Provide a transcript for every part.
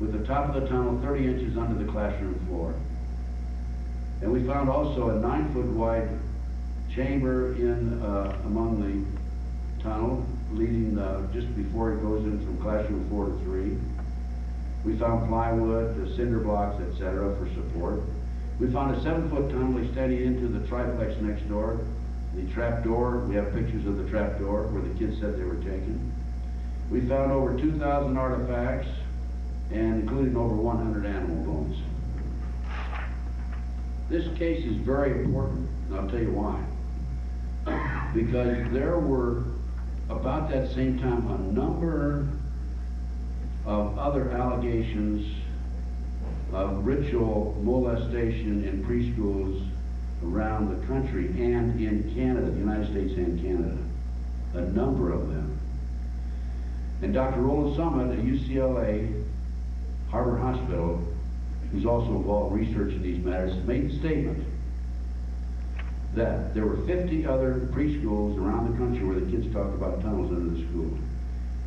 with the top of the tunnel 30 inches under the classroom floor. And we found also a 9-foot wide chamber in among the tunnel, leading just before it goes in from classroom 4 to 3. We found plywood, cinder blocks, etc. for support. We found a 7-foot tunnel extending into the triplex next door. The trap door, we have pictures of the trap door where the kids said they were taken. We found over 2,000 artifacts, and including over 100 animal bones. This case is very important, and I'll tell you why. Because there were, about that same time, a number of other allegations of ritual molestation in preschools around the country and in Canada, the United States and Canada. A number of them. And Dr. Roland Summit at UCLA, Harvard Hospital, who's also involved in researching these matters, made the statement that there were 50 other preschools around the country where the kids talked about tunnels under the school.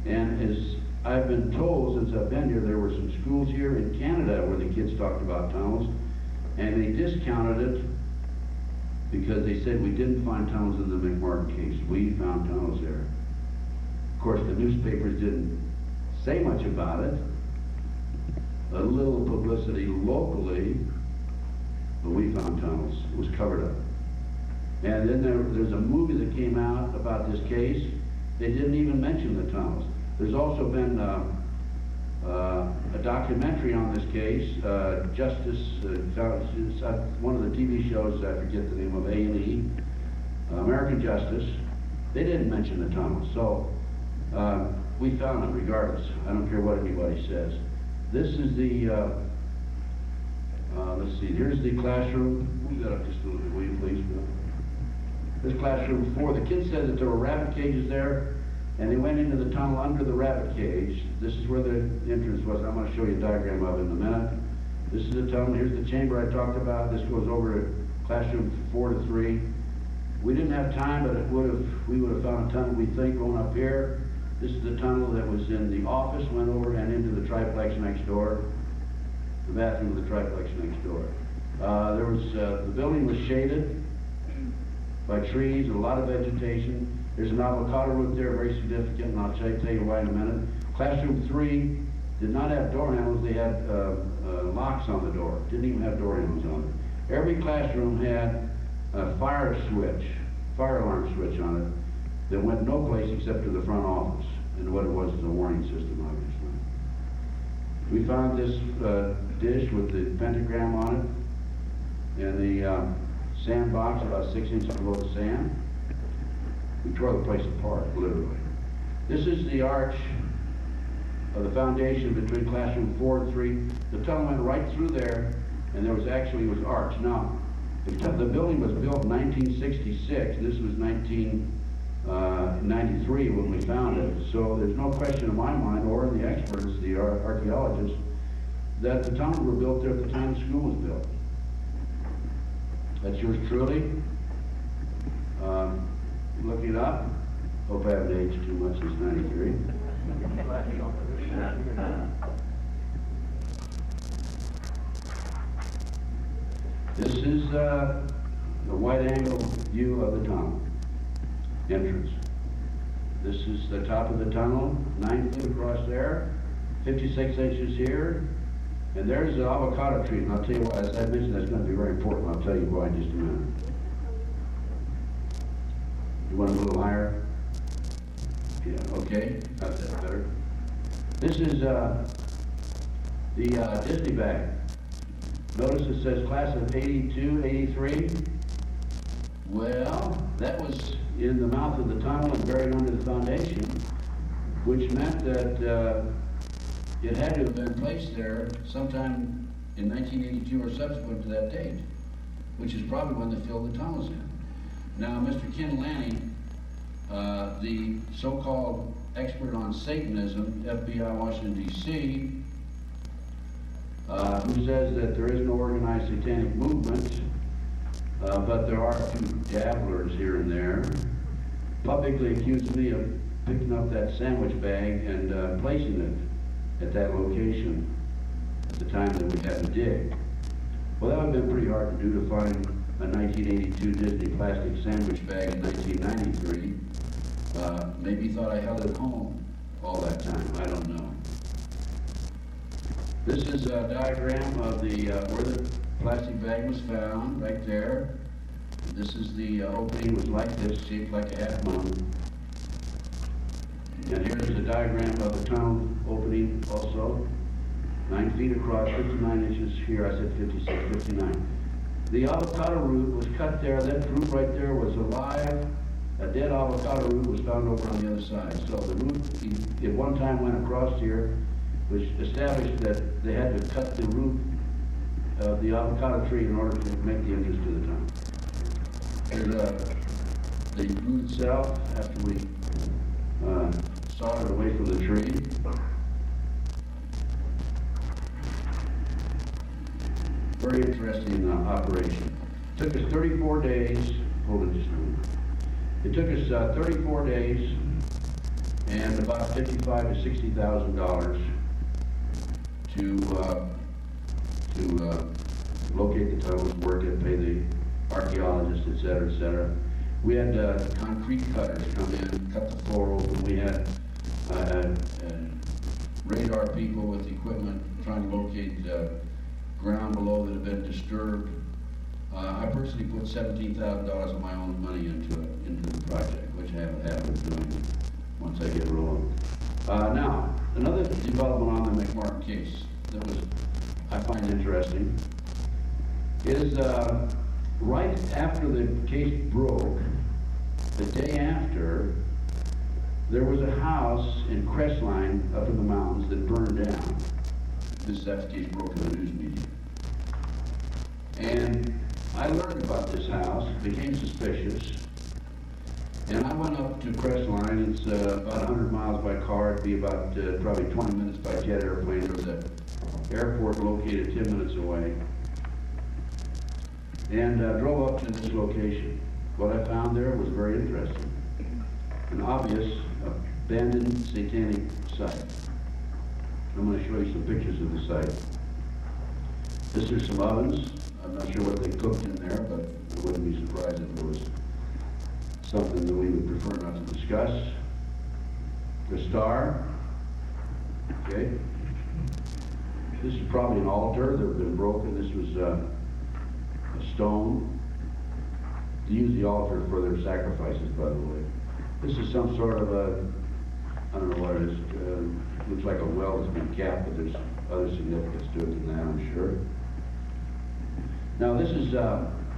And as I've been told since I've been here, there were some schools here in Canada where the kids talked about tunnels, and they discounted it because they said we didn't find tunnels in the McMartin case. We found tunnels there. Of course, the newspapers didn't say much about it. A little publicity locally, but we found tunnels. It was covered up. And then there's a movie that came out about this case. They didn't even mention the tunnels. There's also been a documentary on this case, one of the TV shows, I forget the name of, A&E, American Justice. They didn't mention the tunnels, so we found them regardless. I don't care what anybody says. This is the, let's see, here's the classroom. Move that up just a little bit, will you please, Bill? This classroom 4, the kids said that there were rabbit cages there, and they went into the tunnel under the rabbit cage. This is where the entrance was. I'm going to show you a diagram of it in a minute. This is the tunnel. Here's the chamber I talked about. This goes over to classroom 4 to 3. We didn't have time, but we would have found a tunnel, we think, going up here. This is the tunnel that was in the office, went over and into the triplex next door, the bathroom of the triplex next door. The building was shaded by trees and a lot of vegetation. There's an avocado root there, very significant, and I'll tell you why in a minute. Classroom 3 did not have door handles. They had locks on the door. Didn't even have door handles on it. Every classroom had a fire alarm switch on it that went no place except to the front office. And what it was a warning system, obviously. We found this dish with the pentagram on it and the sandbox about 6 inches below the sand. We tore the place apart, literally. This is the arch of the foundation between classroom 4 and 3. The tunnel went right through there, and there was arch. Now, the building was built in 1966. This was 1993 when we found it. So there's no question in my mind, or in the experts, the archaeologists, that the tunnels were built there at the time the school was built. That's yours truly. Looking it up. Hope I haven't aged too much since 93. This is the wide-angle view of the tunnel entrance. This is the top of the tunnel, 9 feet across there, 56 inches here, and there's the avocado tree. And I'll tell you why, as I mentioned, that's going to be very important. I'll tell you why in just a minute. You want a little higher? Yeah, okay, got that better. This is the Disney bag. Notice it says class of 82, 83. Well, that was in the mouth of the tunnel and buried under the foundation, which meant that it had to have been placed there sometime in 1982 or subsequent to that date, which is probably when they filled the tunnels in. Now, Mr. Ken Lanning, the so-called expert on Satanism, FBI, Washington, D.C., who says that there is no organized satanic movement, but there are a few dabblers here and there, publicly accused me of picking up that sandwich bag and placing it at that location. time that we had to dig. Well, that would have been pretty hard to do, to find a 1982 Disney plastic sandwich bag in 1993. Maybe he thought I held it at home all that time. I don't know. This is a diagram of the where the plastic bag was found, right there. This is the opening, was like this, shaped like a half moon. And here's the diagram of the tunnel opening also. 9 feet across, 59 inches here. I said 56, 59. The avocado root was cut there. That root right there was alive. A dead avocado root was found over on the other side. So the root, at one time went across here, which established that they had to cut the root of the avocado tree in order to make the entrance to the tunnel. Here's the root itself after we sawed it away from the tree. Very interesting operation. It took us 34 days. Hold it just a minute. It took us 34 days and about $55,000 to $60,000 to locate the tunnels, work it, pay the archaeologists, et cetera, We had concrete cutters come in, cut the floor open. We had radar people with equipment trying to locate ground below that had been disturbed. I personally put $17,000 of my own money into the project, which I haven't happened doing once I get rolling. Now, another development on the McMartin case that I find interesting is right after the case broke, the day after, there was a house in Crestline up in the mountains that burned down. This is after the case broke in the news media. And I learned about this house, became suspicious, and I went up to Crestline. It's about 100 miles by car. It'd be about probably 20 minutes by jet airplane. There was an airport located 10 minutes away. And drove up to this location. What I found there was very interesting. An obvious abandoned satanic site. I'm going to show you some pictures of the site. This is some ovens. I'm not sure what they cooked in there, but I wouldn't be surprised if there was something that we would prefer not to discuss. The star. Okay. This is probably an altar that had been broken. This was a stone. They use the altar for their sacrifices, by the way. This is some sort of I don't know what it is. Looks like a well that's been capped, but there's other significance to it than that, I'm sure. Now this is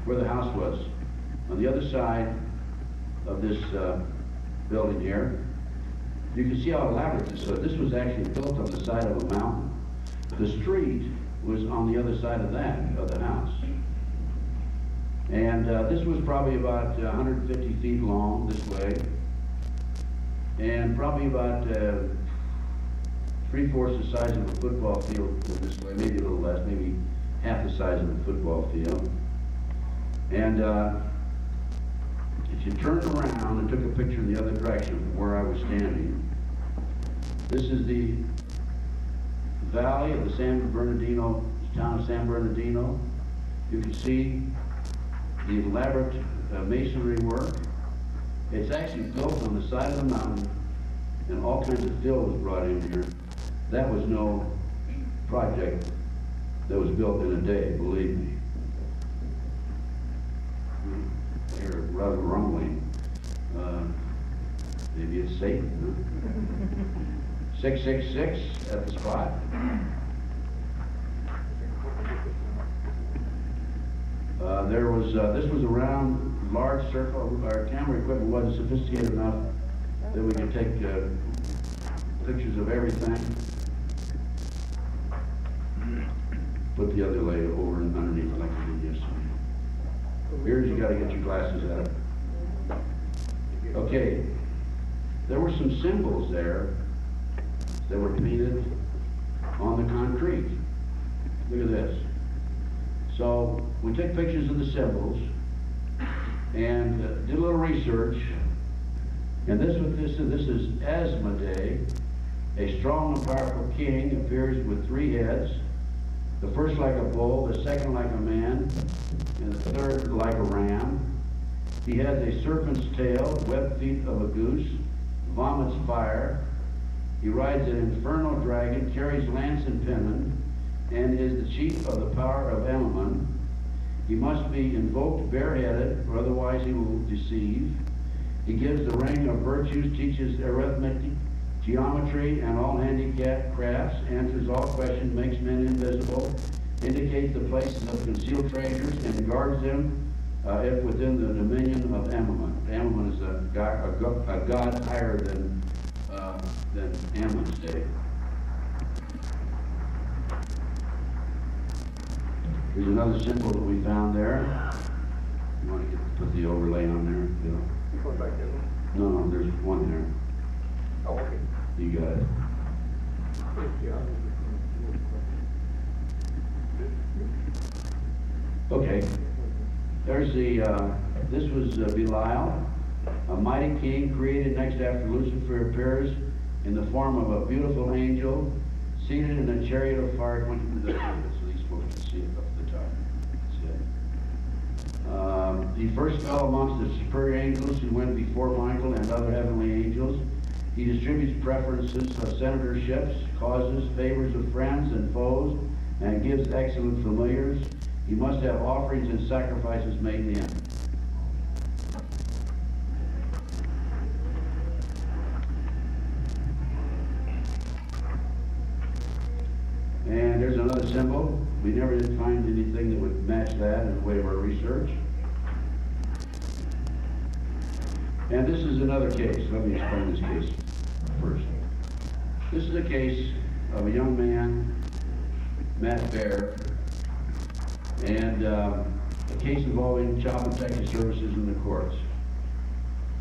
where the house was. On the other side of this building here, you can see how elaborate this was. This was actually built on the side of a mountain. The street was on the other side of that, of the house. And this was probably about 150 feet long this way, and probably about 3/4 the size of a football field this way, maybe a little less, maybe half the size of a football field. And if you turned around and took a picture in the other direction from where I was standing, this is the valley of the San Bernardino, town of San Bernardino. You can see the elaborate masonry work. It's actually built on the side of the mountain, and all kinds of fill was brought in here. That was no project that was built in a day, believe me. I hear a rather rumbling. Maybe it's Satan, huh? 666 at the spot. This was a round, large circle. Our camera equipment wasn't sophisticated enough that we could take pictures of everything. Put the other layer over and underneath like I did yesterday. Here's, you got to get your glasses out. Okay, there were some symbols there that were painted on the concrete. Look at this. So we took pictures of the symbols and did a little research. And this is Asmodee, a strong and powerful king, appears with 3 heads. The first like a bull, the second like a man, and the third like a ram. He has a serpent's tail, webbed feet of a goose, vomits fire. He rides an infernal dragon, carries lance and pennon, and is the chief of the power of Ammon. He must be invoked bareheaded, or otherwise he will deceive. He gives the ring of virtues, teaches arithmetic, geometry, and all handicap crafts, answers all questions, makes men invisible, indicates the places of concealed treasures, and guards them if within the dominion of Ammon. Ammon is a god higher than Ammon's day. Here's another symbol that we found there. You want to put the overlay on there, Bill? You going back there? No, there's one there. Oh, okay. You got it. Okay. There's the, this was Belial, a mighty king created next after Lucifer appears in the form of a beautiful angel seated in a chariot of fire. Went into the pulpit so these folks can see it up at the top. That's it. He first fell amongst the superior angels who went before Michael and other heavenly angels. He distributes preferences of senatorships, causes favors of friends and foes, and gives excellent familiars. He must have offerings and sacrifices made in him. And there's another symbol. We never did find anything that would match that in the way of our research. And this is another case. Let me explain this case first. This is a case of a young man, Matt Bear, and a case involving child protective services in the courts.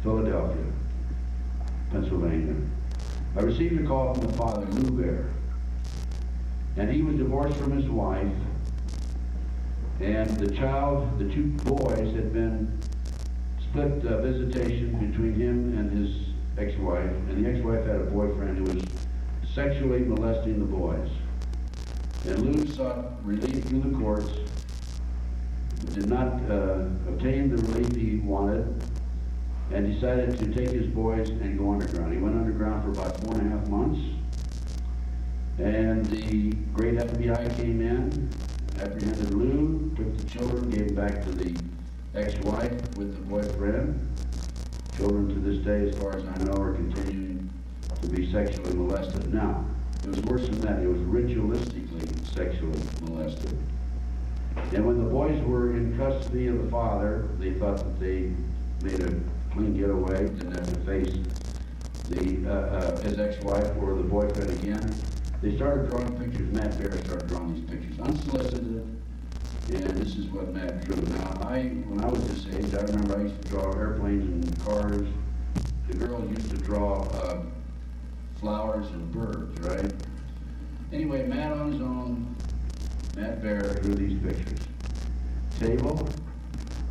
Philadelphia, Pennsylvania. I received a call from the father, Lou Bear, and he was divorced from his wife, and the two boys had been split visitation between him and his ex-wife, and the ex-wife had a boyfriend who was sexually molesting the boys. And Lou sought relief through the courts, did not obtain the relief he wanted, and decided to take his boys and go underground. He went underground for about 4.5 months, and the great FBI came in, apprehended Lou, took the children, gave them back to the ex-wife with the boyfriend. Children to this day, as far as I know, are continuing to be sexually molested. Now, it was worse than that. It was ritualistically sexually molested. And when the boys were in custody of the father, they thought that they made a clean getaway, didn't have to face his ex-wife or the boyfriend again. They started drawing pictures. Matt Bear started drawing these pictures unsolicited, and this is what Matt drew. Now, when I was this age, I remember I used to draw airplanes and cars. The girls used to draw flowers and birds, right? Anyway, Matt on his own, Matt Bear drew these pictures. Table,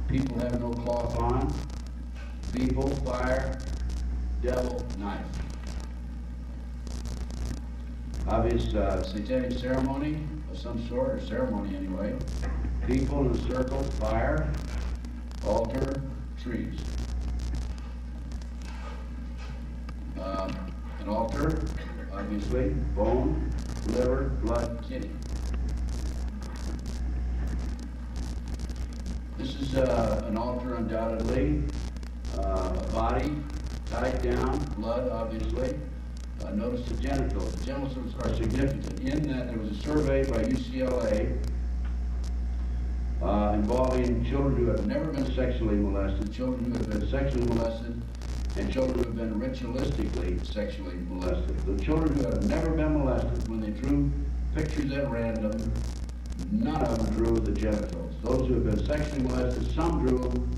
people have no cloth on, people, fire, devil, knife. Obvious satanic ceremony of some sort, or ceremony anyway. People in a circle, fire, altar, trees. An altar, obviously, bone, liver, blood, kidney. This is an altar, undoubtedly. A body, tied down, blood, obviously. Notice the genitals. The genitals are significant in that there was a survey by UCLA involving children who have never been sexually molested, children who have been sexually molested, and children who have been ritualistically sexually molested. The children who have never been molested, when they drew pictures at random, none of them drew the genitals. Those who have been sexually molested, some drew them,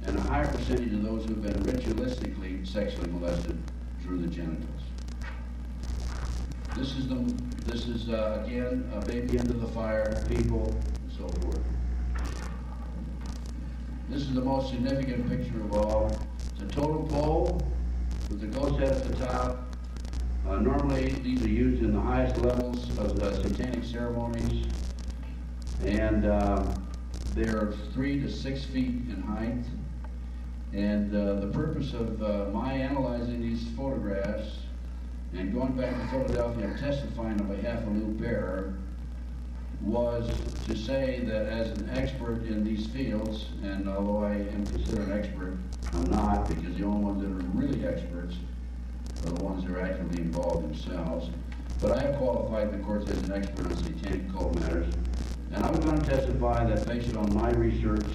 and a higher percentage of those who have been ritualistically sexually molested drew the genitals. This is again, a baby into the fire, people, and so forth. This is the most significant picture of all. It's a totem pole with the ghost head at the top. Normally, these are used in the highest levels of the satanic ceremonies. And they're 3 to 6 feet in height. And the purpose of my analyzing these photographs and going back to Philadelphia and testifying on behalf of Lou Bear was to say that as an expert in these fields, and although I am considered an expert, I'm not, because the only ones that are really experts are the ones that are actively involved themselves. But I have qualified in the courts as an expert on satanic cult matters. And I was going to testify that based on my research,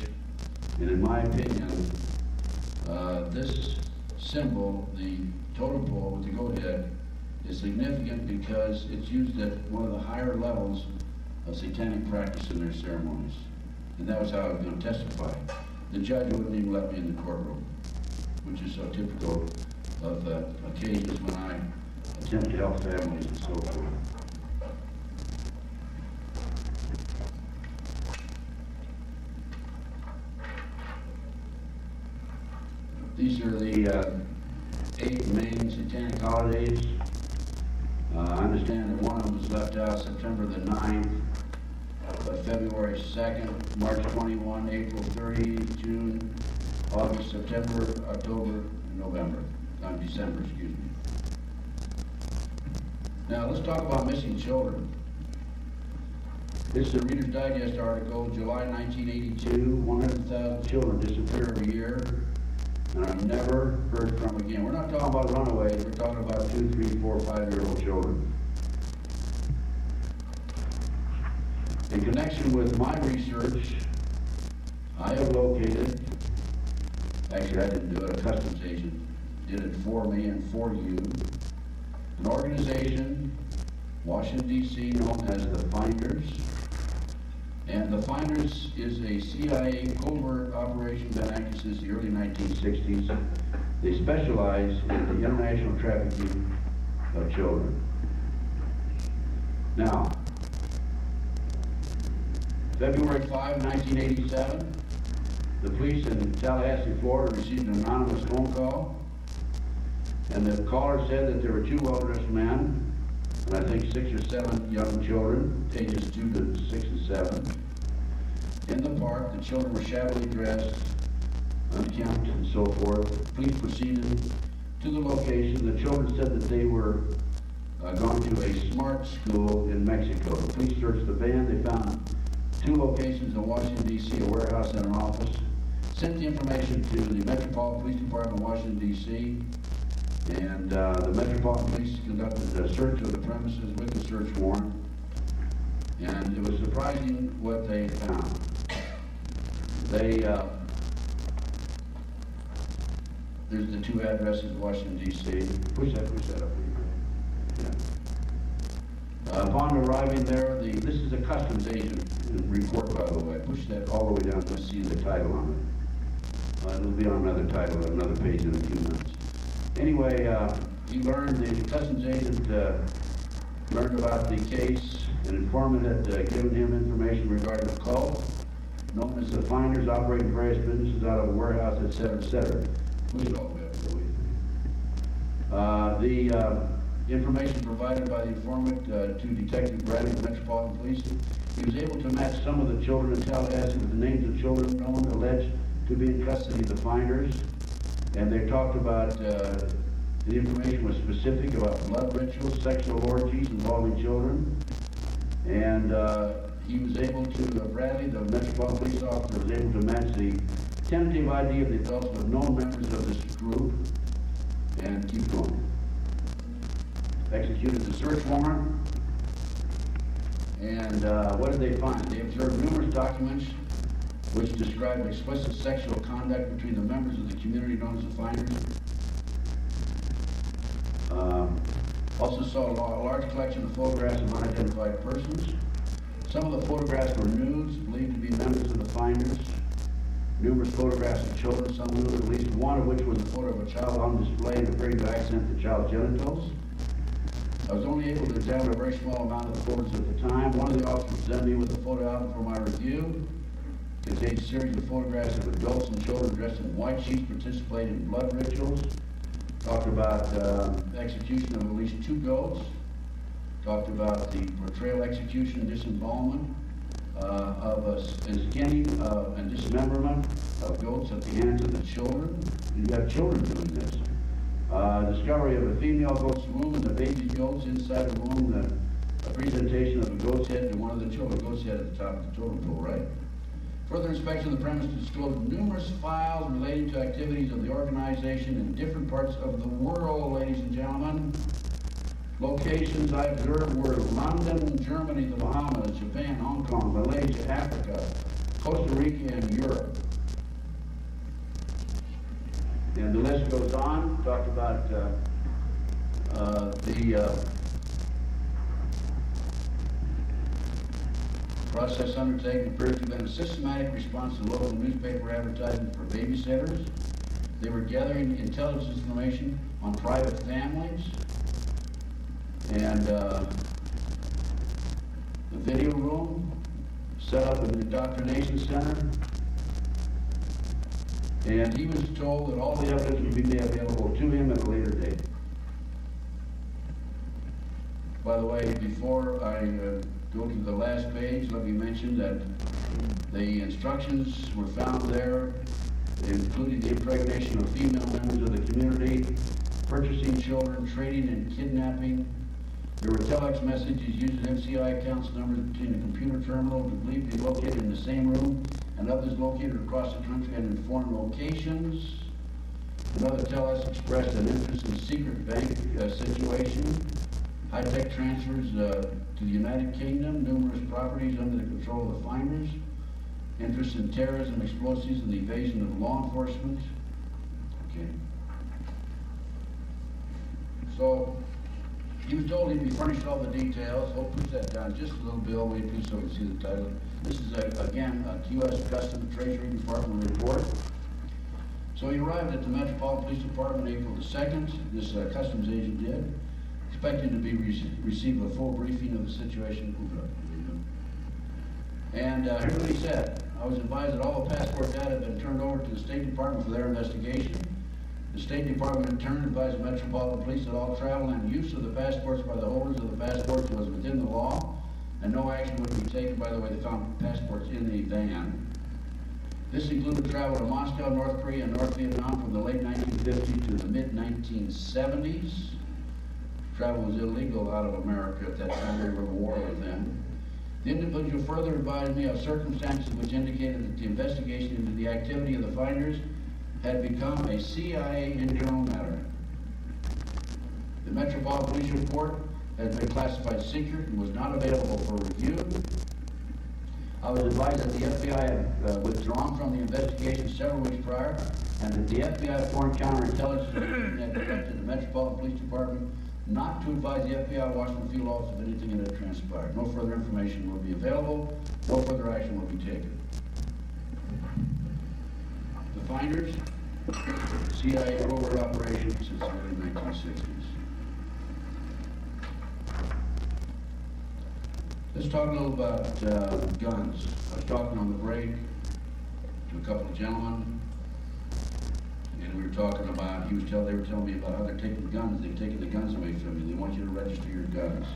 and in my opinion, this symbol, the totem pole with the goat head, is significant because it's used at one of the higher levels of satanic practice in their ceremonies. And that was how I was going to testify. The judge wouldn't even let me in the courtroom, which is so typical of occasions when I attempt to help families and so forth. These are the 8 main satanic holidays. I understand that one of them was left out, September the 9th, but February 2nd, March 21, April 30, June, August, September, October, and November. December, excuse me. Now let's talk about missing children. This is a Reader's Digest article, July 1982, 100,000 children disappear every year and are never heard from again. We're not talking about runaways, we're talking about 2, 3, 4, 5-year-old children. In connection with my research, I have located, actually I didn't do it, a customs agent did it for me and for you, an organization, Washington, D.C., known as the Finders. And the Finders is a CIA covert operation been active since the early 1960s. They specialize in the international trafficking of children. Now, February 5, 1987, the police in Tallahassee, Florida received an anonymous phone call, and the caller said that there were 2 well-dressed men, and I think 6 or 7 young children, ages 2 to 6 and 7, in the park. The children were shabbily dressed, unkempt, and so forth. Police proceeded to the location. The children said that they were going to a smart school in Mexico. The police searched the van. They found 2 locations in Washington, D.C., a warehouse and an office. Sent the information to the Metropolitan Police Department in Washington, D.C., and the Metropolitan Police conducted a search of the premises with the search warrant, and it was surprising what they found. They, there's the 2 addresses in Washington, D.C. Push that up. Yeah. Upon arriving there, this is a customs agent report, by the way. Push that all the way down to see the title on it. It'll be on another title, another page in a few minutes. Anyway, he learned, the customs agent learned about the case. An informant had given him information regarding a cult known as the Finders, operating various businesses out of a warehouse, etc., etc. Push it all the way up, really. The information provided by the informant to Detective Bradley of the Metropolitan Police, he was able to match some of the children in Tallahassee with the names of children known, alleged to be in custody of the Finders. And they talked about, the information was specific about blood rituals, sexual orgies involving children. And he was able to, Bradley, the Metropolitan Police officer, was able to match the tentative ID of the adults with known members of this group. And keep going. Executed the search warrant. And what did they find? They observed numerous documents which described explicit sexual conduct between the members of the community known as the Finders. Also saw a large collection of photographs of unidentified persons. Some of the photographs were nudes, believed to be members of the Finders. Numerous photographs of children, some nude, at least one of which was a photo of a child on display and appearing to accent the child's genitals. I was only able to examine a very small amount of the photos at the time. One of the officers presented me with a photo album for my review. It contained a series of photographs of adults and children dressed in white sheets participating in blood rituals. Talked about execution of at least 2 goats. Talked about the portrayal, execution, disembowelment of a skinning and dismemberment of goats at the hands of the children. You have children doing this. Discovery of a female goat's womb and the baby goats inside the womb. A presentation of a goat's head to one of the children. Goat's head at the top of the totem pole, right? Further inspection of the premise disclosed numerous files relating to activities of the organization in different parts of the world, ladies and gentlemen. Locations I observed were London, Germany, the Bahamas, Japan, Hong Kong, Malaysia, Africa, Costa Rica, and Europe. And the list goes on. Talked about the process undertaken appears to have been a systematic response to local newspaper advertising for babysitters. They were gathering intelligence information on private families and the video room set up in the indoctrination center. And he was told that all the evidence would be made available to him at a later date. By the way, before I go to the last page, let me mention that the instructions were found there, including the impregnation of female members of the community, purchasing children, trading and kidnapping. There were telex messages using MCI accounts numbers between the computer terminal to believe to be located in the same room and others located across the country and in foreign locations. Another telex expressed an interest in secret bank situation, high-tech transfers to the United Kingdom, numerous properties under the control of the finders, interest in terrorism, explosives, and the evasion of law enforcement. Okay. So, he was told he'd be furnished all the details. Oh, push that down just a little, Bill. Wait, please, so we can see the title. This is, again, a U.S. Customs Treasury Department report. So he arrived at the Metropolitan Police Department April the 2nd. This customs agent did, expecting to be receive a full briefing of the situation. And here's what he said. I was advised that all the passport data had been turned over to the State Department for their investigation. The State Department in turn advised the Metropolitan Police that all travel and use of the passports by the holders of the passports was within the law, and no action would be taken. By the way, they found passports in the van. This included travel to Moscow, North Korea, and North Vietnam from the late 1950s to the mid-1970s. Travel was illegal out of America at that time. We were at war with them. The individual further advised me of circumstances which indicated that the investigation into the activity of the finders had become a CIA internal matter. The Metropolitan Police report had been classified secret and was not available for review. I was advised that the FBI had withdrawn from the investigation several weeks prior, and that the FBI Foreign Counterintelligence Division had directed the Metropolitan Police Department not to advise the FBI Washington field office of anything that had transpired. No further information will be available. No further action will be taken. The finders, CIA covert operation since the early 1960s. Let's talk a little about guns. I was talking on the break to a couple of gentlemen, and we were talking about, they were telling me about how they're taking guns. They've taken the guns away from you. They want you to register your guns.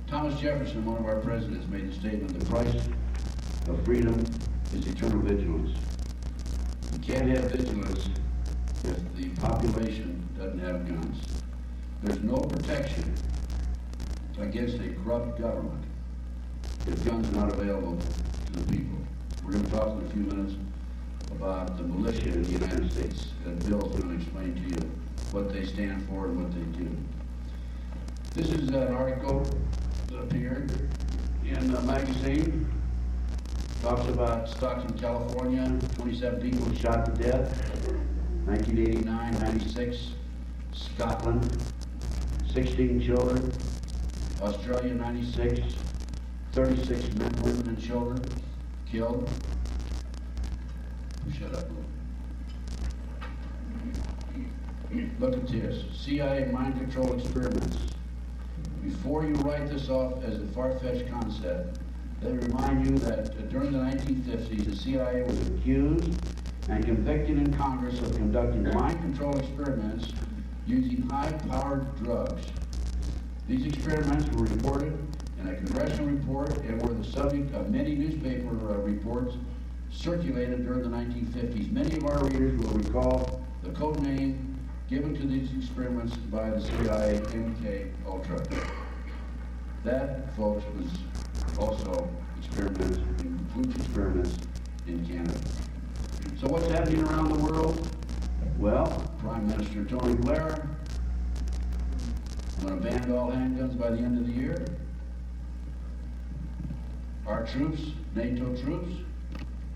Thomas Jefferson, one of our presidents, made the statement, the price of freedom is eternal vigilance. You can't have vigilance if the population doesn't have guns. There's no protection against a corrupt government if guns are not available to the people. We're going to talk in a few minutes about the militia in the United States, and Bill's going to explain to you what they stand for and what they do. This is an article that appeared in a magazine. Talks about Stockton, California, 27 people shot to death. 1989, 96, Scotland, 16 children. Australia, 96, 36 men, women, and children killed. Shut up, Lou. Look at this. CIA mind control experiments. Before you write this off as a far-fetched concept, they remind you that during the 1950s, the CIA was accused and convicted in Congress of conducting mind control experiments using high-powered drugs. These experiments were reported in a congressional report and were the subject of many newspaper reports circulated during the 1950s. Many of our readers will recall the code name given to these experiments by the CIA, MK Ultra. That, folks, was also experiments, includes experiments in Canada. So what's happening around the world? Well, Prime Minister Tony Blair going to ban all handguns by the end of the year. Our troops, NATO troops,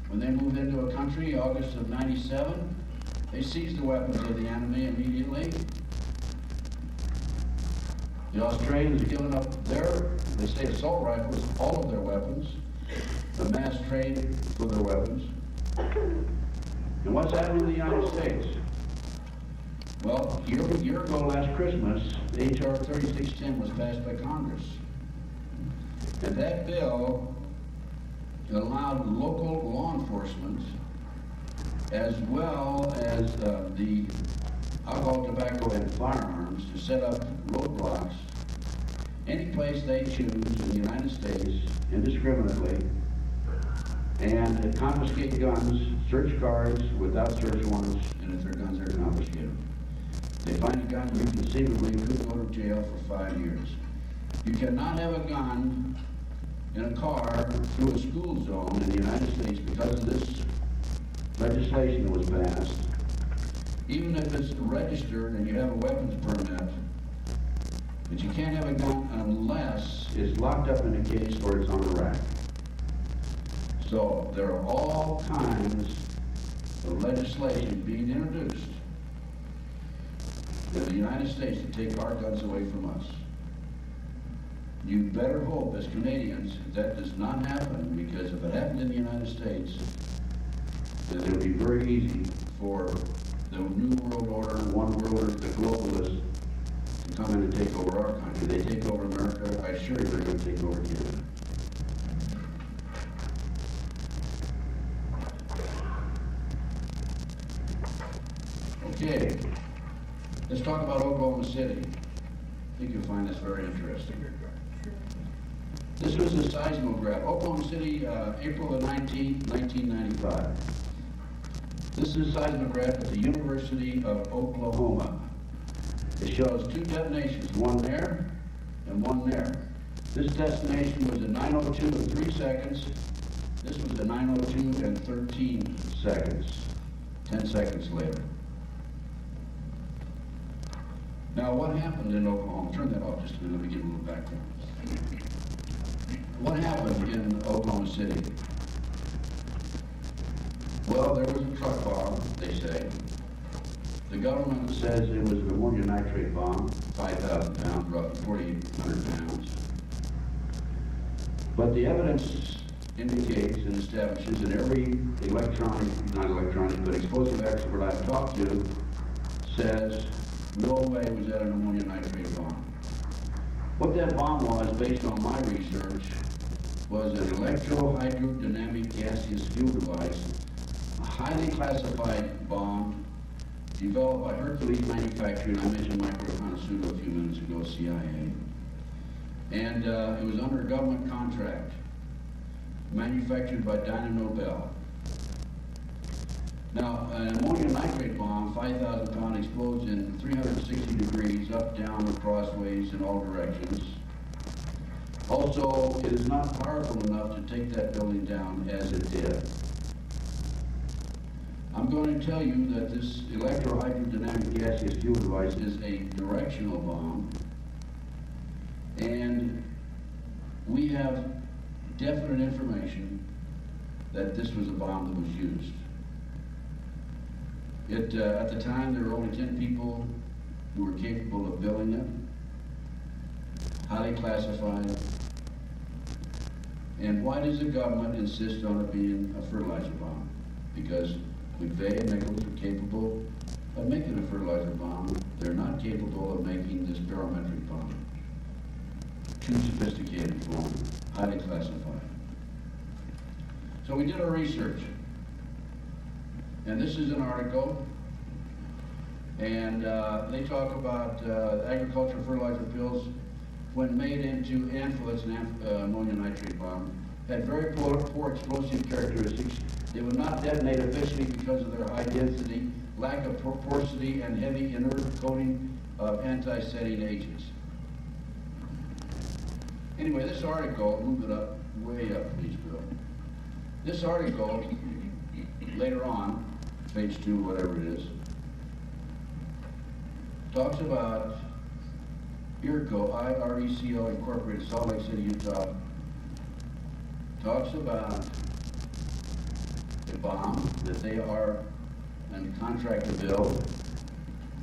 when they moved into a country, August of '97, they seized the weapons of the enemy immediately. The Australians are giving up they say assault rifles, all of their weapons, the mass trade for their weapons. And what's happening in the United States? Well, a year ago last Christmas, H.R. 3610 was passed by Congress. And that bill allowed local law enforcement, as well as the alcohol, tobacco, and firearms, to set up roadblocks any place they choose in the United States indiscriminately, and confiscate guns, search cars without search warrants, and if they're guns, they're confiscated. They find a gun, you conceivably could go to jail for 5 years. You cannot have a gun in a car through a school zone in the United States because of this legislation that was passed. Even if it's registered and you have a weapons permit, but you can't have a gun unless it's locked up in a case or it's on a rack. So there are all kinds of legislation being introduced in the United States to take our guns away from us. You better hope, as Canadians, that does not happen, because if it happened in the United States, then it would be very easy for the New World Order, One World Order, the globalists, to come in and take over our country. They take over America, I assure you they're going to take over Canada. Okay, let's talk about Oklahoma City. I think you'll find this very interesting. This was a seismograph. Oklahoma City, April the 19th, 1995. This is a seismograph at the University of Oklahoma. It shows 2 detonations, one there and one there. This destination was at 9:02 and 3 seconds. This was at 9:02 and 13 seconds, 10 seconds later. Now, what happened in Oklahoma? Turn that off just a minute, let me give a little background. What happened in Oklahoma City? Well, there was a truck bomb, they say. The government says it was an ammonium nitrate bomb, 5,000 pounds, roughly 4,800 pounds. But the evidence indicates and establishes that every explosive expert I've talked to says no way was that an ammonium nitrate bomb. What that bomb was, based on my research, was an electro-hydrodynamic gaseous fuel device, a highly classified bomb developed by Hercules Manufacturing. I mentioned Micro Conasudo a few minutes ago, CIA. And it was under a government contract, manufactured by Dyna Nobel. Now, an ammonium nitrate bomb, 5,000 pound, explodes in 360 degrees, up, down, or crossways in all directions. Also, it is not powerful enough to take that building down as it did. I'm going to tell you that this electro-hydrodynamic gaseous fuel device is a directional bomb, and we have definite information that this was a bomb that was used. At the time, there were only 10 people who were capable of building it, highly classified. And why does the government insist on it being a fertilizer bomb? Because McVeigh and Nichols are capable of making a fertilizer bomb. They're not capable of making this barometric bomb. Too sophisticated for them, highly classified. So we did our research. And this is an article, and they talk about agricultural fertilizer pills when made into ANFO, it's an ammonium nitrate bomb, had very poor explosive characteristics. They would not detonate efficiently because of their high density, lack of porosity, and heavy inert coating of anti-setting agents. Anyway, this article, move it up, way up, please, Bill. This article, later on, page 2, whatever it is, talks about IRECO, I-R-E-C-O, Incorporated, Salt Lake City, Utah, talks about a bomb that they are and the contractor build.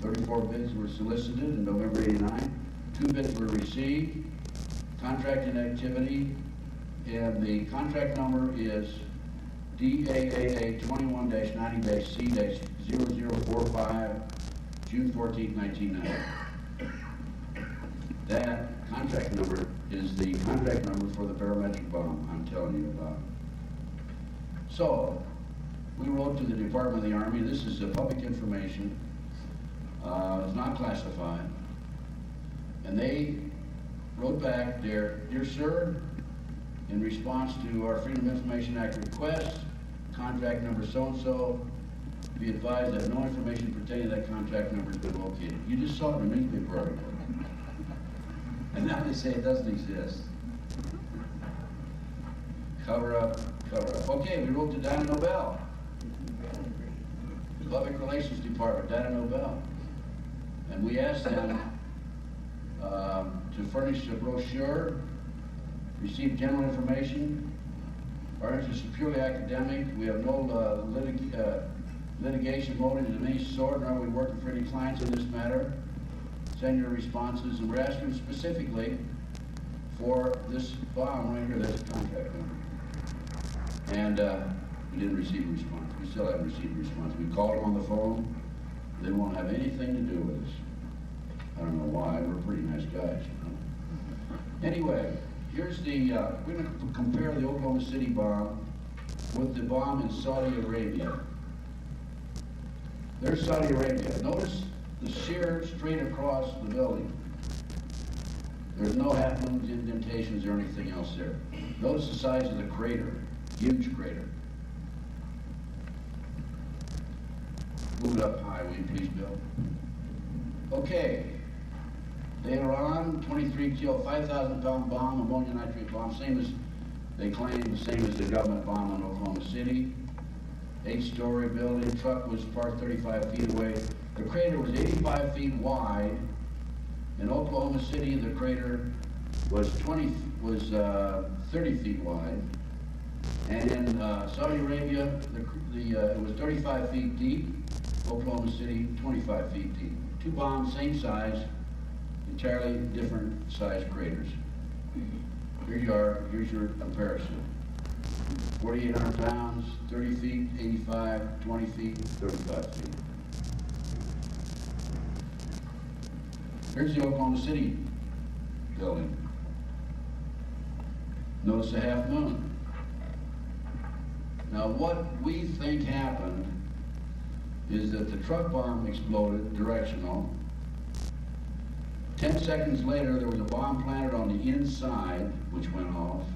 34 bids were solicited in November '89. 2 bids were received. Contracting activity, and the contract number is DAAA 21-90-C-0045, June 14, 1990. That contract number is the contract number for the barometric bomb I'm telling you about. So, we wrote to the Department of the Army. This is public information. It's not classified. And they wrote back, Dear Sir, in response to our Freedom of Information Act request, contract number so-and-so, be advised that no information pertaining to that contract number has been located. You just saw it in a newspaper article. And now they say it doesn't exist. Cover up, cover up. Okay, we wrote to Dana Nobel. Public Relations Department, Dana Nobel. And we asked them to furnish a brochure, receive general information. Our interest is purely academic. We have no litigation motives of any sort, nor are we working for any clients in this matter. Send your responses, and we're asking specifically for this bomb right here, that's a contract number. And we didn't receive a response. We still haven't received a response. We called them on the phone. They won't have anything to do with us. I don't know why. We're pretty nice guys, you know. Anyway, here's the, we're going to compare the Oklahoma City bomb with the bomb in Saudi Arabia. There's Saudi Arabia. Notice the sheer straight across the building. There's no half moons, indentations, or anything else there. Notice the size of the crater, huge crater. Move it up high, will you please, Bill? Okay. Later on, 23 kilo, 5,000-pound bomb, ammonium nitrate bomb, same as they claim, the same as the government bomb in Oklahoma City. 8-story building, truck was parked 35 feet away. The crater was 85 feet wide. In Oklahoma City, the crater was 30 feet wide. And in Saudi Arabia, it was 35 feet deep. Oklahoma City, 25 feet deep. 2 bombs, same size, entirely different size craters. Here you are, here's your comparison. 4,800 pounds, 30 feet, 85, 20 feet, 35 feet. Here's the Oklahoma City building. Notice the half moon. Now what we think happened is that the truck bomb exploded, directional. 10 seconds later, there was a bomb planted on the inside, which went off.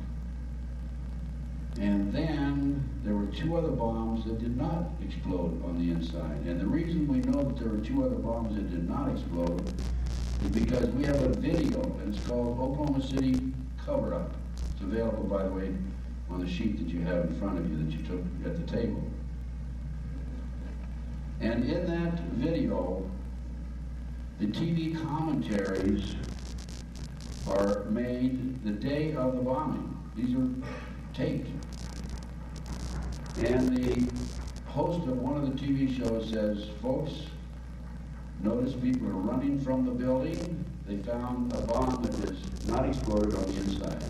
And then there were 2 other bombs that did not explode on the inside. And the reason we know that there were 2 other bombs that did not explode is because we have a video, and it's called Oklahoma City Cover-Up. It's available, by the way, on the sheet that you have in front of you that you took at the table. And in that video, the TV commentaries are made the day of the bombing. These are taped. And the host of one of the TV shows says, folks, notice people are running from the building. They found a bomb that was not exploded on the inside.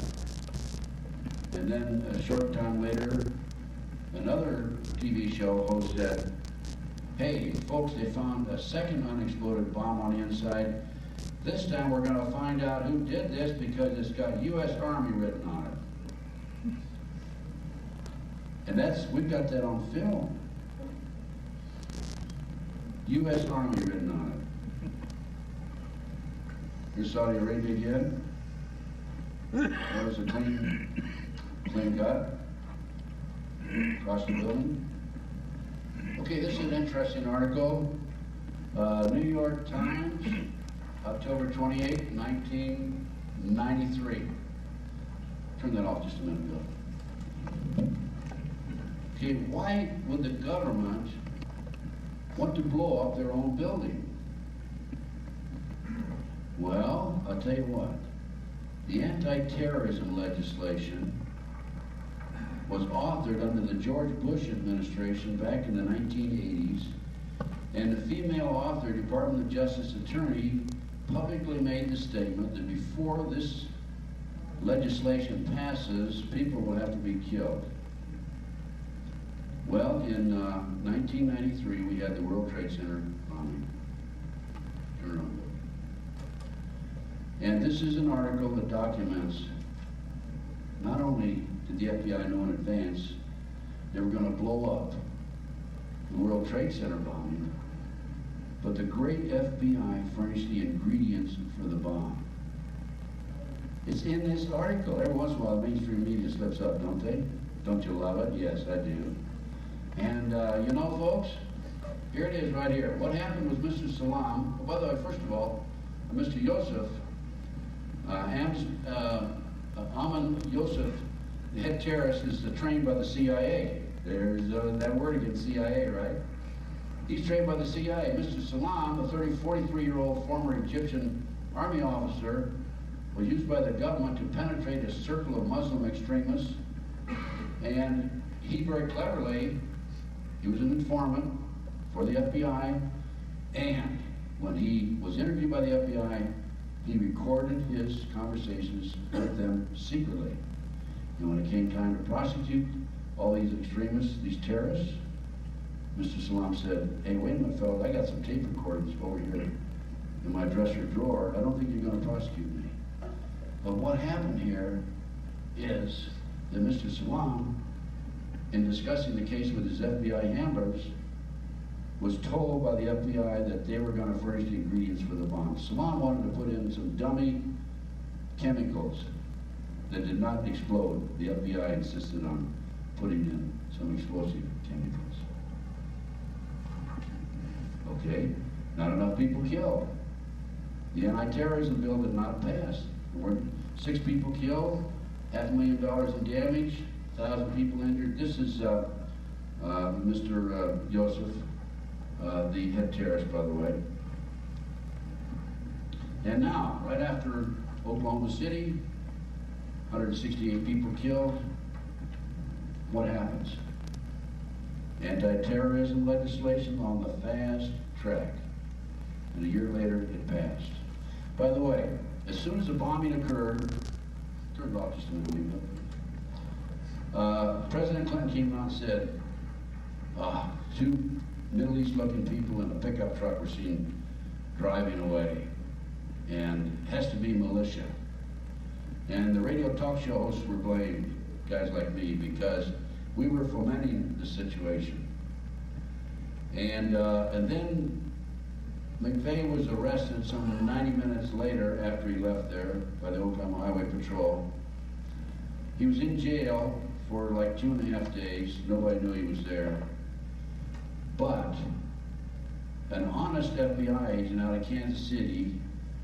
And then a short time later, another TV show host said, hey, folks, they found a second unexploded bomb on the inside. This time we're going to find out who did this because it's got U.S. Army written on it. And we've got that on film. U.S. Army written on it. Here's Saudi Arabia again. There was a clean cut across the building. Okay, this is an interesting article. New York Times, October 28, 1993. Turn that off just a minute ago. Okay, why would the government want to blow up their own building? Well, I'll tell you what. The anti-terrorism legislation was authored under the George Bush administration back in the 1980s, and the female author, Department of Justice attorney, publicly made the statement that before this legislation passes, people will have to be killed. Well, in 1993, we had the World Trade Center bombing. Turn on. And this is an article that documents not only did the FBI know in advance they were going to blow up the World Trade Center bombing, but the great FBI furnished the ingredients for the bomb. It's in this article. Every once in a while, the mainstream media slips up, don't they? Don't you love it? Yes, I do. And you know, folks, here it is right here. What happened was Mr. Salam, by the way, first of all, Mr. Yosef, Aman Yosef, the head terrorist, is trained by the CIA. There's that word again, CIA, right? He's trained by the CIA. Mr. Salam, a 43-year-old former Egyptian army officer, was used by the government to penetrate a circle of Muslim extremists, and he very cleverly, he was an informant for the FBI, and when he was interviewed by the FBI, he recorded his conversations with them secretly. And when it came time to prosecute all these extremists, these terrorists, Mr. Salam said, hey, wait a minute, fellas, I got some tape recordings over here in my dresser drawer. I don't think you're going to prosecute me. But what happened here is that Mr. Salam, in discussing the case with his FBI handlers, was told by the FBI that they were going to furnish the ingredients for the bomb. Salam wanted to put in some dummy chemicals that did not explode. The FBI insisted on putting in some explosive chemicals. Okay, not enough people killed. The anti-terrorism bill did not pass. There were 6 people killed, $500,000 in damage, 1,000 people injured. This is Mr. Yosef, the head terrorist, by the way. And now, right after Oklahoma City, 168 people killed, what happens? Anti-terrorism legislation on the fast track. And a year later, it passed. By the way, as soon as the bombing occurred, turn it off just a minute, President Clinton came out and said, 2 Middle East looking people in a pickup truck were seen driving away, and it has to be militia. And the radio talk show hosts were blamed, guys like me, because we were fomenting the situation. And then McVeigh was arrested some 90 minutes later after he left there by the Oklahoma Highway Patrol. He was in jail for like 2.5 days. Nobody knew he was there. But an honest FBI agent out of Kansas City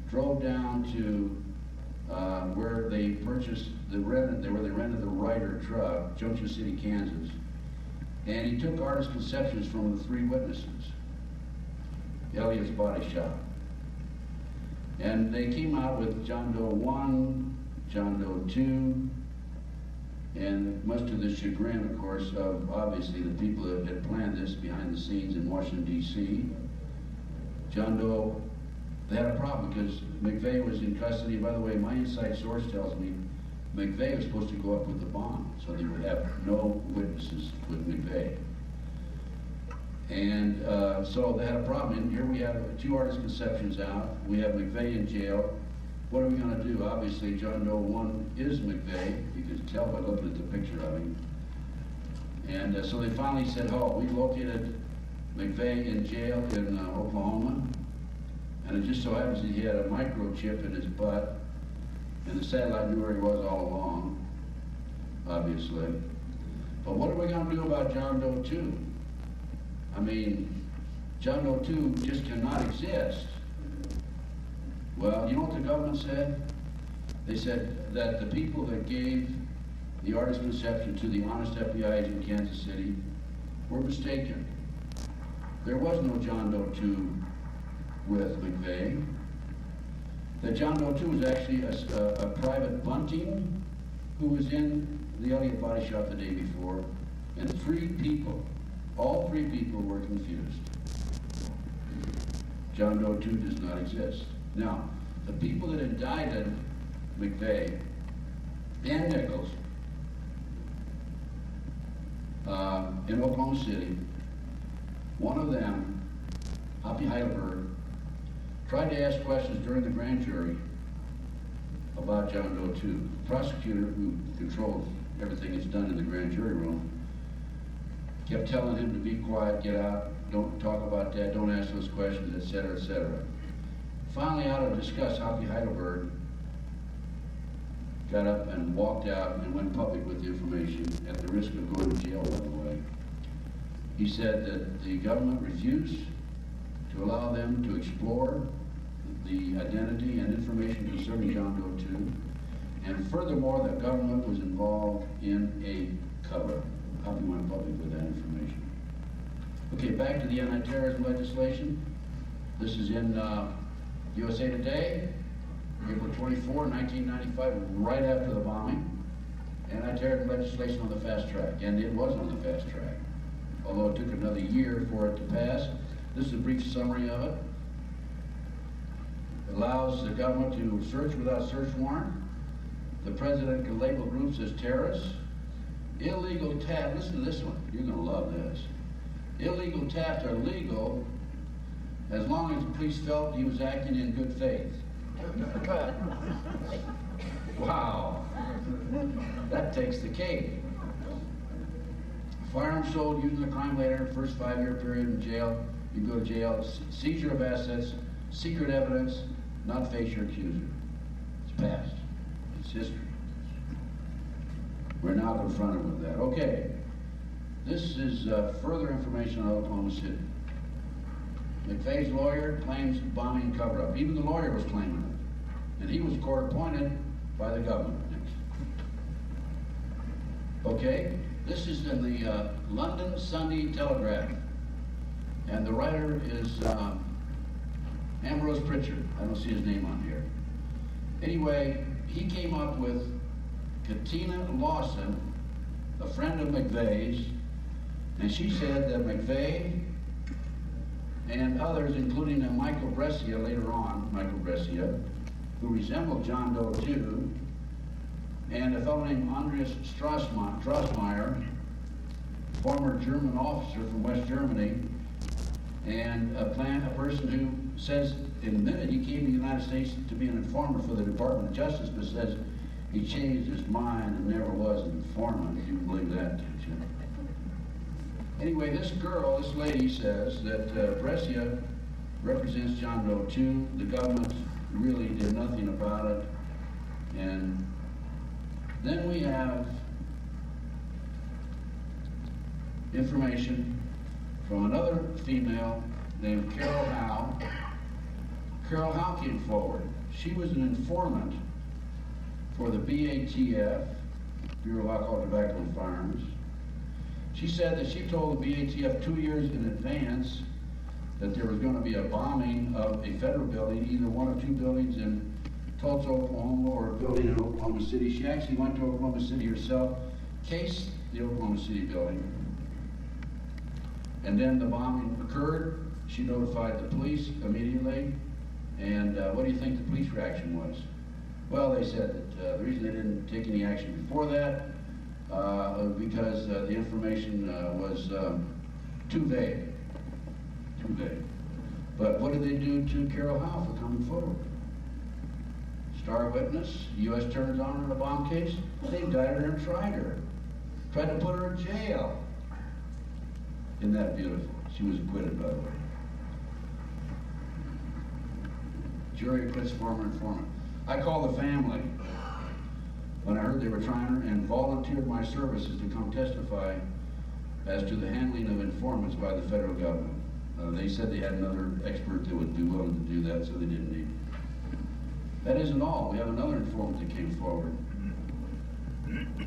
drove down to where they purchased where they rented the Ryder truck, Junction City, Kansas, and he took artist conceptions from the 3 witnesses, Elliott's Body Shop. And they came out with John Doe 1, John Doe 2, and much to the chagrin, of course, of obviously the people that had planned this behind the scenes in Washington, D.C. John Doe, they had a problem because McVeigh was in custody. By the way, my inside source tells me McVeigh was supposed to go up with the bomb, so they would have no witnesses with McVeigh. And so they had a problem. And here we have 2 artist conceptions out. We have McVeigh in jail. What are we going to do? Obviously, John Doe 1 is McVeigh. You can tell by looking at the picture of him. And so they finally said, oh, we located McVeigh in jail in Oklahoma. And it just so happens that he had a microchip in his butt. And the satellite knew where he was all along, obviously. But what are we going to do about John Doe 2? I mean, John Doe 2 just cannot exist. Well, you know what the government said? They said that the people that gave the artist reception to the honest FBI agent in Kansas City were mistaken. There was no John Doe 2 with McVeigh. That John Doe 2 was actually a private Bunting who was in the Elliott body shop the day before, and all three people were confused. John Doe 2 does not exist. Now, the people that indicted McVeigh and Nichols in Oklahoma City, one of them, Hoppy Heidelberg, tried to ask questions during the grand jury about John Doe 2. The prosecutor, who controlled everything that's done in the grand jury room, kept telling him to be quiet, get out, don't talk about that, don't ask those questions, etc., etc. Finally, out of disgust, Hoppy Heidelberg got up and walked out and went public with the information at the risk of going to jail, by the way. He said that the government refused to allow them to explore the identity and information concerning John Doe 2, and furthermore, the government was involved in a cover-up. Hoppy went public with that information. Okay, back to the anti-terrorism legislation. This is in USA Today, April 24, 1995, right after the bombing. Anti-terrorism legislation on the fast track, and it was on the fast track, although it took another year for it to pass. This is a brief summary of it. It allows the government to search without search warrant. The president can label groups as terrorists. Illegal theft, listen to this one, you're going to love this. Illegal theft are legal as long as the police felt he was acting in good faith. Wow, that takes the cake. Firearms sold using the crime later, first 5-year period in jail, you go to jail. Seizure of assets, secret evidence, not face your accuser. It's past, it's history. We're now confronted with that. Okay, this is further information on Oklahoma City. McVeigh's lawyer claims bombing cover-up. Even the lawyer was claiming it. And he was court-appointed by the government. Okay, this is in the London Sunday Telegraph. And the writer is Ambrose Pritchard. I don't see his name on here. Anyway, he came up with Katina Lawson, a friend of McVeigh's, and she said that McVeigh and others, including Michael Brescia later on, who resembled John Doe 2, and a fellow named Andreas Strassmeyer, former German officer from West Germany, and a person who says in a minute he came to the United States to be an informant for the Department of Justice, but says he changed his mind and never was an informant. You can believe that, can't you? Anyway, this lady says that Brescia represents John Doe 2. The government really did nothing about it. And then we have information from another female named Carol Howe. Carol Howe came forward. She was an informant for the BATF, Bureau of Alcohol, Tobacco, and Firearms. She said that she told the BATF 2 years in advance that there was going to be a bombing of a federal building, either one or two buildings in Tulsa, Oklahoma, or a building in Oklahoma City. She actually went to Oklahoma City herself, cased the Oklahoma City building, and then the bombing occurred. She notified the police immediately, and what do you think the police reaction was? Well, they said that the reason they didn't take any action before that was because the information was too vague. Too vague. But what did they do to Carol Howe for coming forward? Star witness, U.S. turns on her in a bomb case. They indicted her and tried her. Tried to put her in jail. Isn't that beautiful? She was acquitted, by the way. Jury acquits former informant. I called the family when I heard they were trying her and volunteered my services to come testify as to the handling of informants by the federal government. They said they had another expert that would be willing to do that, so they didn't need me. That isn't all. We have another informant that came forward.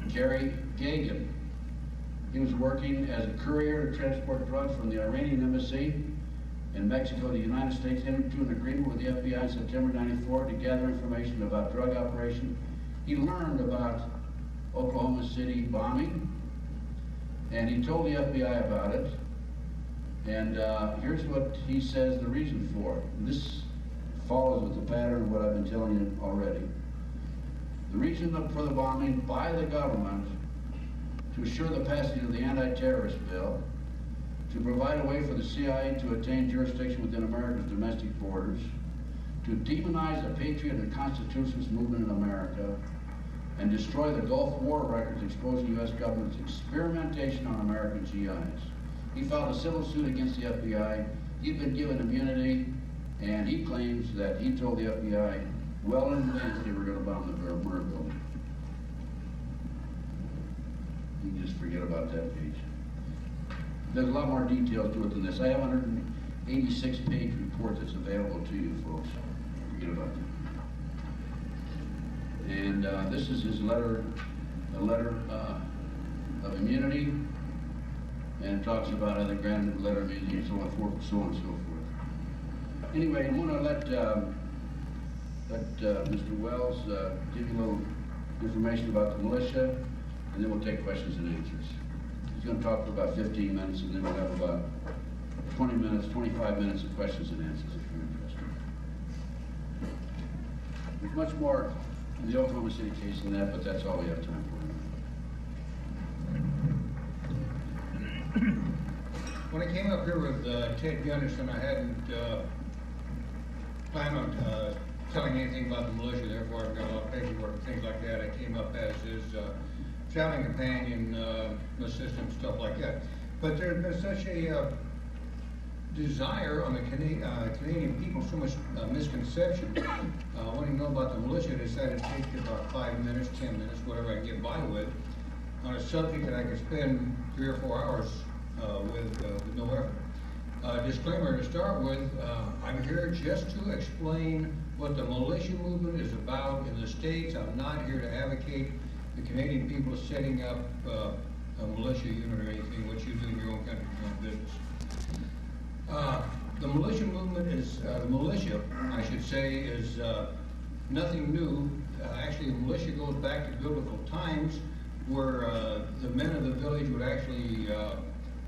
Gary Gagan. He was working as a courier to transport drugs from the Iranian embassy in Mexico to the United States, entered into an agreement with the FBI in September '94 to gather information about drug operation. He learned about Oklahoma City bombing, and he told the FBI about it. And here's what he says the reason for it. This follows with the pattern of what I've been telling you already. The reason for the bombing by the government to assure the passage of the anti-terrorist bill, to provide a way for the CIA to attain jurisdiction within America's domestic borders, to demonize the patriot and constitutionalist movement in America, and destroy the Gulf War records exposing U.S. government's experimentation on American GIs. He filed a civil suit against the FBI. He'd been given immunity, and he claims that he told the FBI well in advance they were going to bomb the Murrah building. You can just forget about that page. There's a lot more details to it than this. I have a 186-page report that's available to you folks. Forget about that. And this is his letter, a letter of immunity, and it talks about how they granted a letter of immunity and so on and so forth. Anyway, I'm going to let Mr. Wells give you a little information about the militia, and then we'll take questions and answers. He's going to talk for about 15 minutes, and then we'll have about 20 minutes, 25 minutes of questions and answers if you're interested. There's much more in the Oklahoma City case than that, but that's all we have time for. When I came up here with Ted Gunderson, I hadn't planned on telling anything about the militia, therefore I've got a lot of paperwork and things like that. I came up as his traveling companion, assistant, stuff like that. But there's been such a desire on the Canadian people, so much misconception. Wanting to know about the militia, I decided to take about 5 minutes, 10 minutes, whatever I can get by with, on a subject that I could spend 3 or 4 hours with no effort. Disclaimer to start with, I'm here just to explain what the militia movement is about in the States. I'm not here to advocate the Canadian people setting up a militia unit or anything, what you do in your own country, your own business. The militia movement is, the militia, I should say, is nothing new. Actually, the militia goes back to biblical times where the men of the village would actually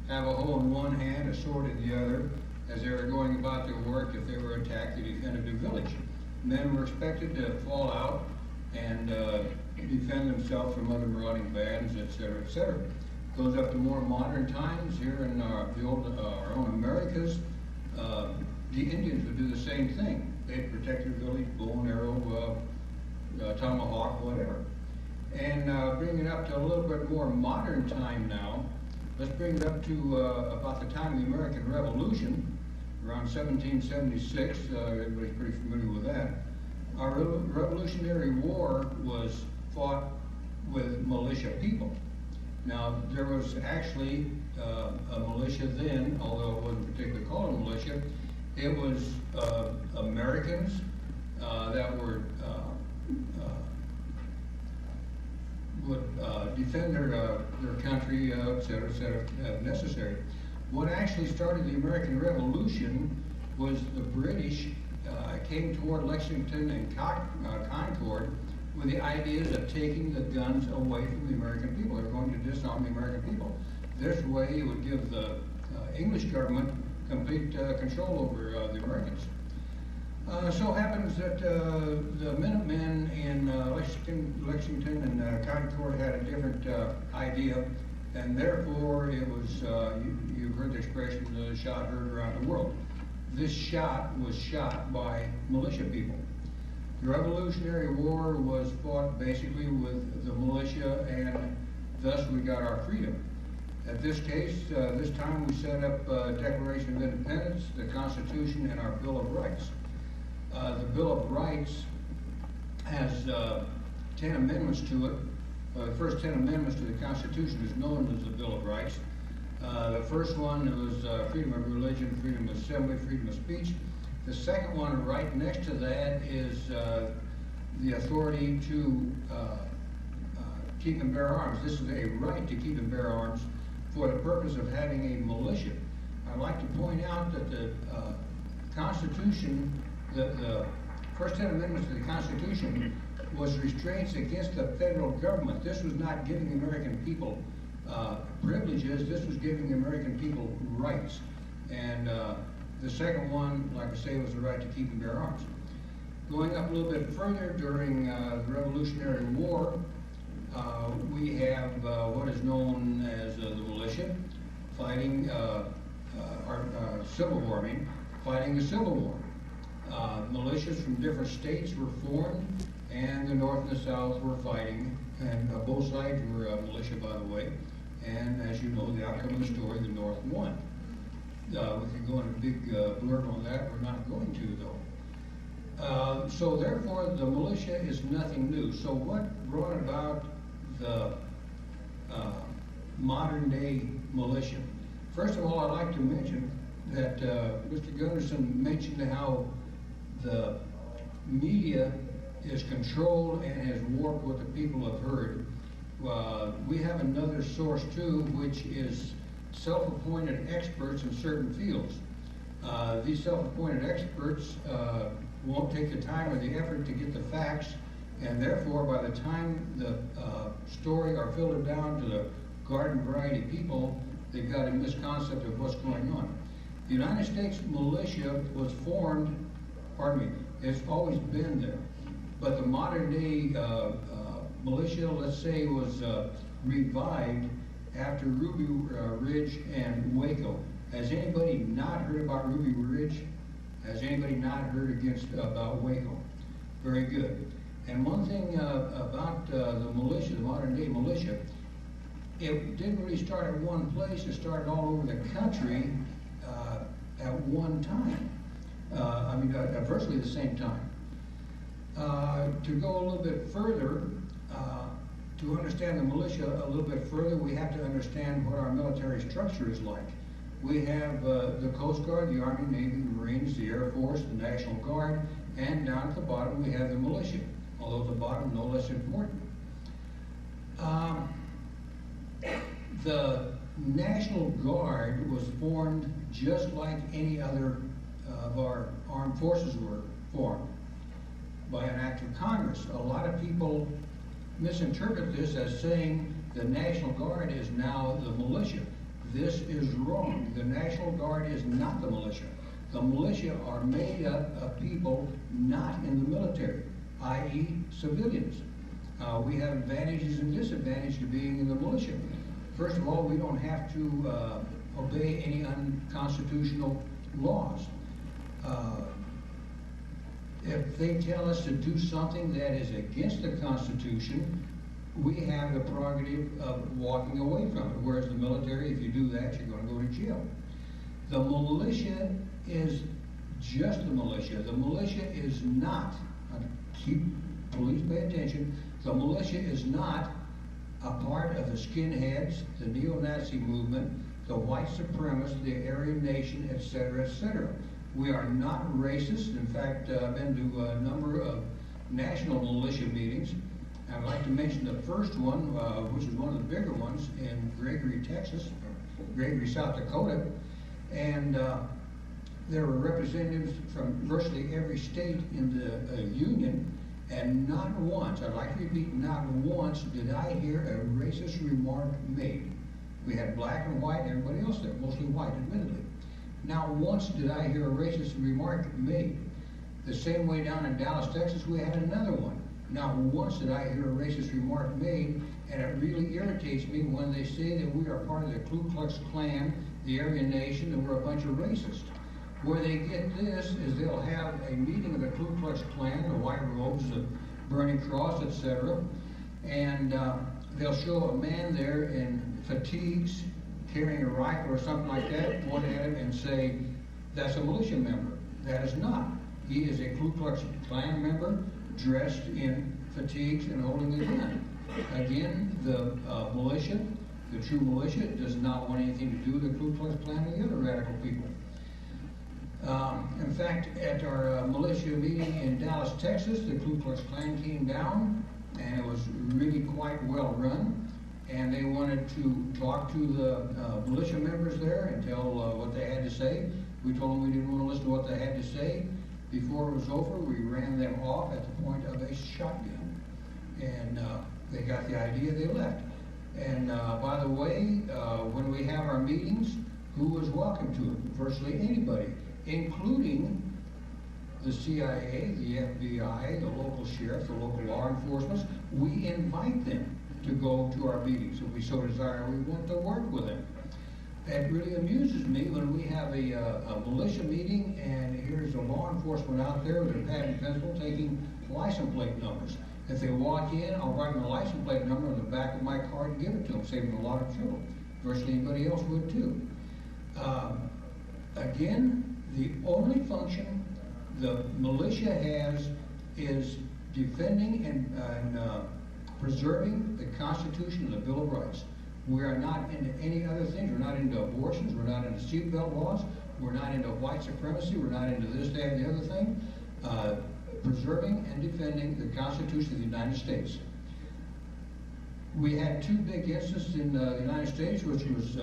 have a hoe in one hand, a sword in the other, as they were going about their work. If they were attacked, they defended their village. Men were expected to fall out and defend themselves from other marauding bands, etc., etc. Goes up to more modern times here in our own Americas. The Indians would do the same thing. They'd protect their village, bow and arrow, tomahawk, whatever. And bring it up to a little bit more modern time now. Let's bring it up to about the time of the American Revolution, around 1776. Everybody's pretty familiar with that. Our Revolutionary War was fought with militia people. Now, there was actually a militia then, although it wasn't particularly called a militia. It was Americans that were would defend their country, et cetera, if necessary. What actually started the American Revolution was the British came toward Lexington and Concord with the ideas of taking the guns away from the American people. They were going to disarm the American people. This way, it would give the English government complete control over the Americans. So happens that the Minutemen in Lexington and Concord had a different idea, and therefore it was, you've heard the expression, the shot heard around the world. This shot was shot by militia people. The Revolutionary War was fought basically with the militia, and thus we got our freedom. At this case, this time we set up Declaration of Independence, the Constitution, and our Bill of Rights. The Bill of Rights has 10 amendments to it. The first 10 amendments to the Constitution is known as the Bill of Rights. The first one was freedom of religion, freedom of assembly, freedom of speech. The second one right next to that is the authority to keep and bear arms. This is a right to keep and bear arms for the purpose of having a militia. I'd like to point out that the Constitution, the first 10 amendments to the Constitution was restraints against the federal government. This was not giving the American people privileges, this was giving the American people rights. And the second one, like I say, was the right to keep and bear arms. Going up a little bit further, during the Revolutionary War, we have what is known as the militia, fighting Civil War, fighting the Civil War. Militias from different states were formed, and the North and the South were fighting, and both sides were militia, by the way. And as you know, the outcome of the story, the North won. We could go into a big blurb on that. We're not going to, though. So therefore, the militia is nothing new. So what brought about the modern-day militia? First of all, I'd like to mention that Mr. Gunderson mentioned how the media is controlled and has warped what the people have heard. We have another source too, which is self-appointed experts in certain fields. These self-appointed experts won't take the time or the effort to get the facts, and therefore by the time the story are filtered down to the garden variety people, they've got a misconcept of what's going on. The United States militia was formed, it's always been there. But the modern day militia, let's say, was revived after Ruby Ridge and Waco. Has anybody not heard about Ruby Ridge? Has anybody not heard about Waco? Very good. And one thing about the militia, the modern day militia, it didn't really start at one place. It started all over the country at one time. At virtually the same time. To go a little bit further, to understand the militia a little bit further, we have to understand what our military structure is like. We have the Coast Guard, the Army, Navy, the Marines, the Air Force, the National Guard, and down at the bottom we have the militia, although the bottom no less important. The National Guard was formed just like any other of our armed forces were formed, by an act of Congress. A lot of people misinterpret this as saying the National Guard is now the militia. This is wrong. The National Guard is not the militia. The militia are made up of people not in the military, i.e. civilians. We have advantages and disadvantages to being in the militia. First of all, we don't have to obey any unconstitutional laws. If they tell us to do something that is against the Constitution, we have the prerogative of walking away from it. Whereas the military, if you do that, you're going to go to jail. The militia is just the militia. The militia is not, please pay attention, the militia is not a part of the skinheads, the neo-Nazi movement, the white supremacists, the Aryan Nation, etc., etc. We are not racist. In fact, I've been to a number of national militia meetings. I'd like to mention the first one, which is one of the bigger ones in Gregory, Texas, Gregory, South Dakota. And there were representatives from virtually every state in the Union, and not once, I'd like to repeat, not once did I hear a racist remark made. We had black and white and everybody else there, mostly white, admittedly. Not once did I hear a racist remark made. The same way down in Dallas, Texas, we had another one. Not once did I hear a racist remark made, and it really irritates me when they say that we are part of the Ku Klux Klan, the Aryan Nation, and we're a bunch of racists. Where they get this is they'll have a meeting of the Ku Klux Klan, the white robes, the burning cross, etc., and they'll show a man there in fatigues, carrying a rifle or something like that, point at him and say, that's a militia member. That is not. He is a Ku Klux Klan member, dressed in fatigues and holding a gun. Again, the militia, the true militia, does not want anything to do with the Ku Klux Klan or the other radical people. In fact, at our militia meeting in Dallas, Texas, the Ku Klux Klan came down, and it was really quite well run. And they wanted to talk to the militia members there and tell what they had to say. We told them we didn't want to listen to what they had to say. Before it was over, we ran them off at the point of a shotgun. And they got the idea, they left. And by the way, when we have our meetings, who is welcome to it? Virtually anybody, including the CIA, the FBI, the local sheriff, the local law enforcement. We invite them to go to our meetings. If we so desire, we want to work with them. It really amuses me when we have a militia meeting and here's a law enforcement out there with a pad and pencil taking license plate numbers. If they walk in, I'll write them a license plate number on the back of my car and give it to them, saving a lot of trouble. Virtually anybody else would too. Again, the only function the militia has is defending and preserving the Constitution and the Bill of Rights. We are not into any other things. We're not into abortions. We're not into seatbelt laws. We're not into white supremacy. We're not into this, that, and the other thing. Preserving and defending the Constitution of the United States. We had two big incidents in the United States, which was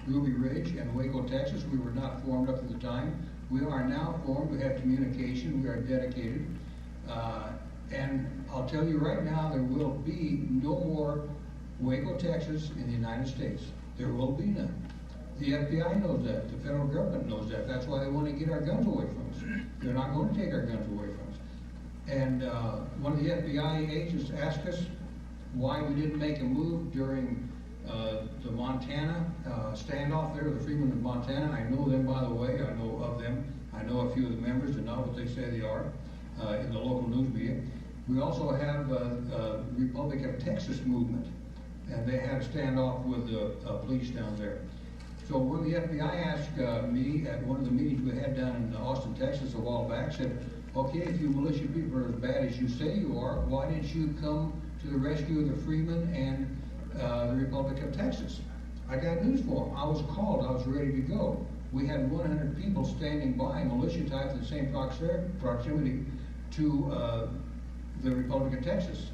Ruby Ridge and Waco, Texas. We were not formed up at the time. We are now formed. We have communication. We are dedicated. And I'll tell you right now, there will be no more Waco, Texas in the United States. There will be none. The FBI knows that. The federal government knows that. That's why they want to get our guns away from us. They're not going to take our guns away from us. And one of the FBI agents asked us why we didn't make a move during the Montana standoff there, the Freemen of Montana. I know them, by the way. I know of them. I know a few of the members and not what they say they are in the local news media. We also have the Republic of Texas movement, and they had a standoff with the police down there. So when the FBI asked me at one of the meetings we had down in Austin, Texas a while back, said, okay, if you militia people are as bad as you say you are, why didn't you come to the rescue of the Freemen and the Republic of Texas? I got news for them. I was called. I was ready to go. We had 100 people standing by, militia type, in the same proximity to the Republic of Texas.